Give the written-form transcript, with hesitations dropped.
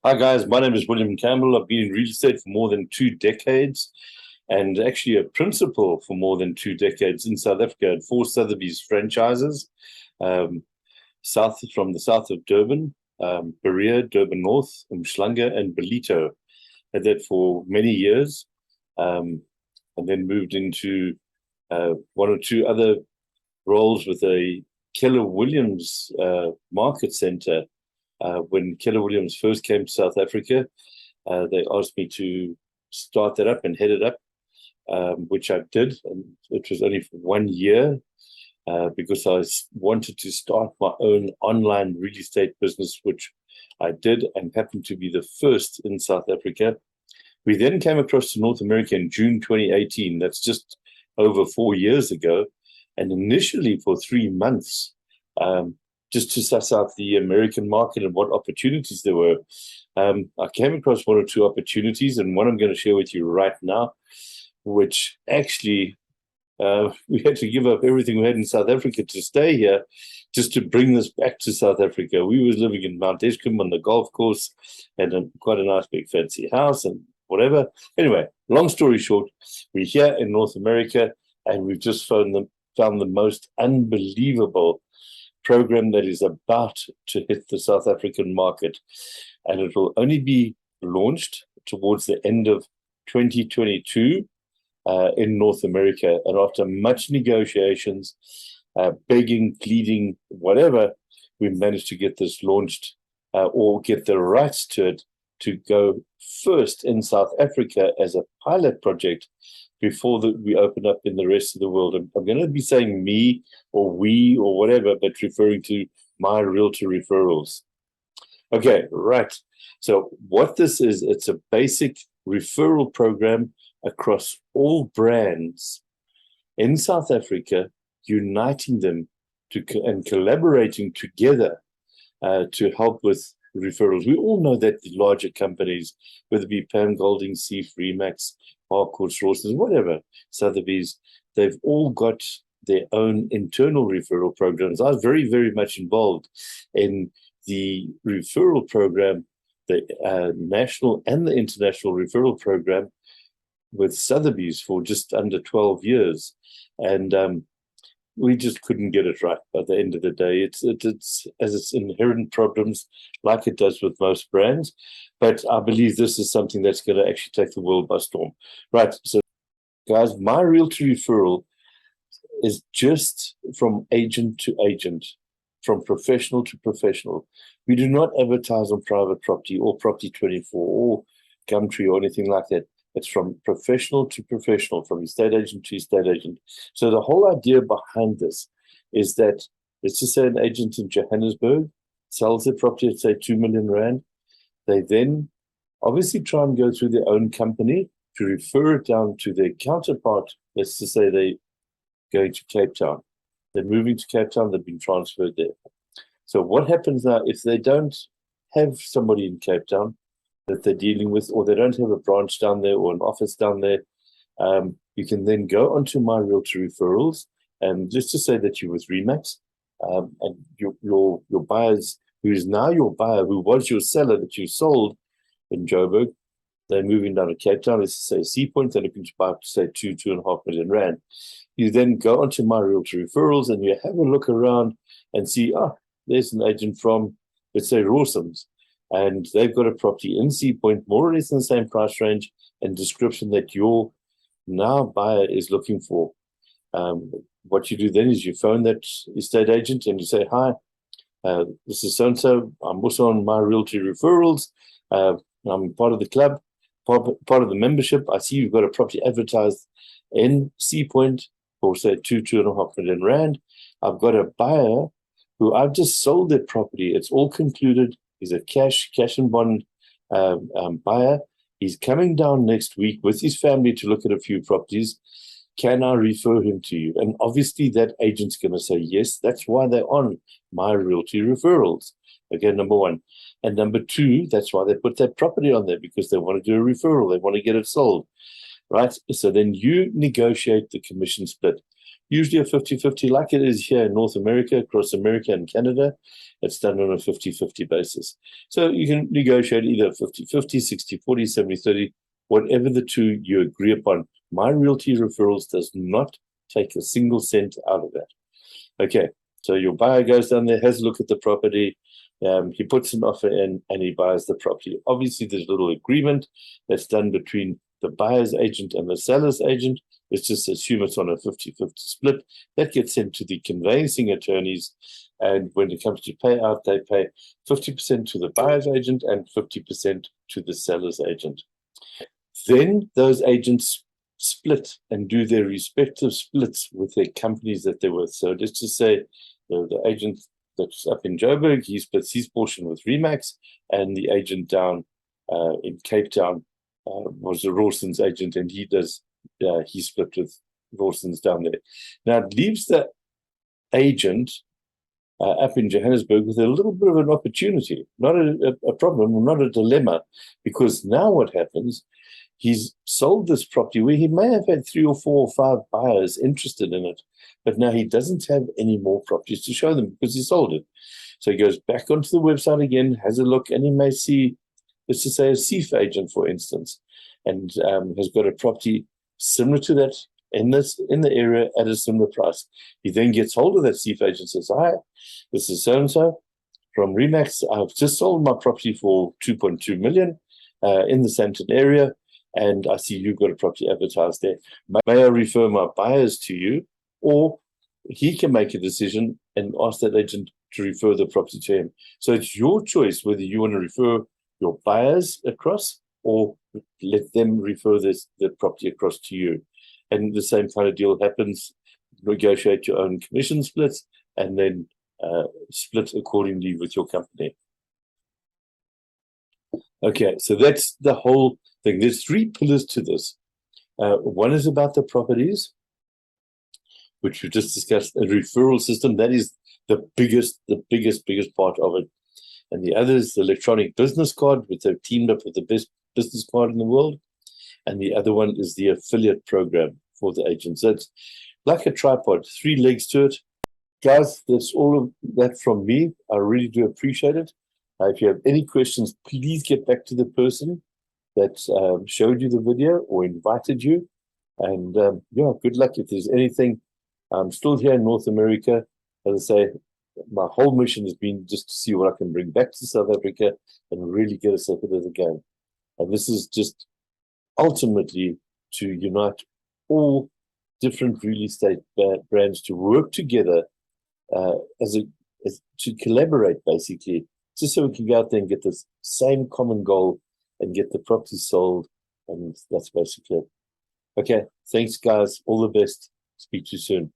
Hi guys, my name is William Campbell. I've been in real estate for more than 2 decades and actually a principal for more than 2 decades in South Africa at 4 Sotheby's franchises, um, from the south of Durban, Berea, Durban North, Umhlanga, and Belito. Had that for many years, and then moved into one or two other roles with a Keller Williams market center. When Keller Williams first came to South Africa, they asked me to start that up and head it up, which I did. And it was only for 1 year because I wanted to start my own online real estate business, which I did and happened to be the first in South Africa. We then came across to North America in June 2018. That's just over 4 years ago. And initially for 3 months, just to suss out the American market and what opportunities there were. I came across one or two opportunities, and one I'm going to share with you right now, which actually we had to give up everything we had in South Africa to stay here, just to bring this back to South Africa. We was living in Mount Eskom on the golf course, and quite a nice big fancy house and whatever. Anyway, long story short, we're here in North America, and we've just found the most unbelievable program that is about to hit the South African market, and it will only be launched towards the end of 2022 in North America. And after much negotiations, begging, pleading, whatever, we managed to get this launched or get the rights to it to go first in South Africa as a pilot project before we open up in the rest of the world. I'm going to be saying me or we or whatever, but referring to my realtor referrals. Okay, right. So what this is, it's a basic referral program across all brands in South Africa, uniting them and collaborating together to help with referrals. We all know that the larger companies, whether it be Pam Golding, Seaf, Remax, Harcourts, Rawsons, whatever, Sotheby's, they've all got their own internal referral programs. I was very, very much involved in the referral program, the national and the international referral program with Sotheby's for just under 12 years. And we just couldn't get it right at the end of the day. It's as its inherent problems, like it does with most brands. But I believe this is something that's going to actually take the world by storm. Right. So, guys, my realtor referral is just from agent to agent, from professional to professional. We do not advertise on private property or Property 24 or Gumtree or anything like that. It's from professional to professional, from estate agent to estate agent. So the whole idea behind this is that, let's just say an agent in Johannesburg sells their property at, say, 2 million Rand. They then obviously try and go through their own company to refer it down to their counterpart. Let's just say they're going to Cape Town. They're moving to Cape Town. They've been transferred there. So what happens now if they don't have somebody in Cape Town that they're dealing with, or they don't have a branch down there or an office down there? You can then go onto my realtor referrals, and just to say that you're with Remax, and your buyers, who is now your buyer, who was your seller that you sold in Joburg, they're moving down to Cape Town, let's say Sea Point, they're looking to buy, say, 2.5 million Rand. You then go onto my realtor referrals and you have a look around and see, there's an agent from, let's say, Rawsons, and they've got a property in Sea Point, more or less in the same price range and description that your now buyer is looking for. What you do then is you phone that estate agent and you say, hi, this is so-and-so. I'm also on my realty referrals. I'm part of the club, part of the membership. I see you've got a property advertised in Sea Point for, say, 2.5 million Rand. I've got a buyer who I've just sold their property. It's all concluded. He's a cash and bond buyer. He's coming down next week with his family to look at a few properties. Can I refer him to you? And obviously that agent's going to say yes. That's why they're on my realty referrals. Okay, number one. And number two, that's why they put that property on there, because they want to do a referral. They want to get it sold, right? So then you negotiate the commission split. usually a 50-50, like it is here in North America, across America and Canada. It's done on a 50-50 basis. So you can negotiate either 50-50, 60-40, 70-30, whatever the two you agree upon. My Realty Referrals does not take a single cent out of that. Okay, so your buyer goes down there, has a look at the property, he puts an offer in, and he buys the property. Obviously, there's a little agreement that's done between the buyer's agent and the seller's agent. Let's just assume it's on a 50-50 split. That gets sent to the conveyancing attorneys, and when it comes to payout, they pay 50% to the buyer's agent and 50% to the seller's agent. Then those agents split and do their respective splits with their companies that they're with. So let's just say the agent that's up in Joburg, he splits his portion with Remax, and the agent down in Cape Town was the Rawson's agent, and he split with Rawson's down there. Now it leaves the agent up in Johannesburg with a little bit of an opportunity, not a problem, not a dilemma, because now what happens, he's sold this property where he may have had 3 or 4 or 5 buyers interested in it, but now he doesn't have any more properties to show them because he sold it. So he goes back onto the website again, has a look, and he may see, let's just say, a CIF agent, for instance, and has got a property similar to that in the area at a similar price. He then gets hold of that CIF agent and says, "Hi, this is so-and-so from Remax. I've just sold my property for 2.2 million in the Sandton area, and I see you've got a property advertised there. May I refer my buyers to you?" Or he can make a decision and ask that agent to refer the property to him. So it's your choice whether you want to refer your buyers across or let them refer the property across to you. And the same kind of deal happens. Negotiate your own commission splits and then split accordingly with your company. Okay, so that's the whole thing. There's 3 pillars to this. One is about the properties, which we just discussed, a referral system. That is the biggest part of it. And the other is the electronic business card, which they've teamed up with the best business card in the world. And the other one is the affiliate program for the agents. So it's like a tripod, 3 legs to it. Guys, that's all of that from me. I really do appreciate it. If you have any questions, please get back to the person that showed you the video or invited you. And yeah, good luck. If there's anything, I'm still here in North America. As I say, my whole mission has been just to see what I can bring back to South Africa and really get us ahead of the game. And this is just ultimately to unite all different real estate brands to work together to collaborate, basically, just so we can go out there and get this same common goal and get the property sold. And that's basically it. Okay, thanks, guys. All the best. Speak to you soon.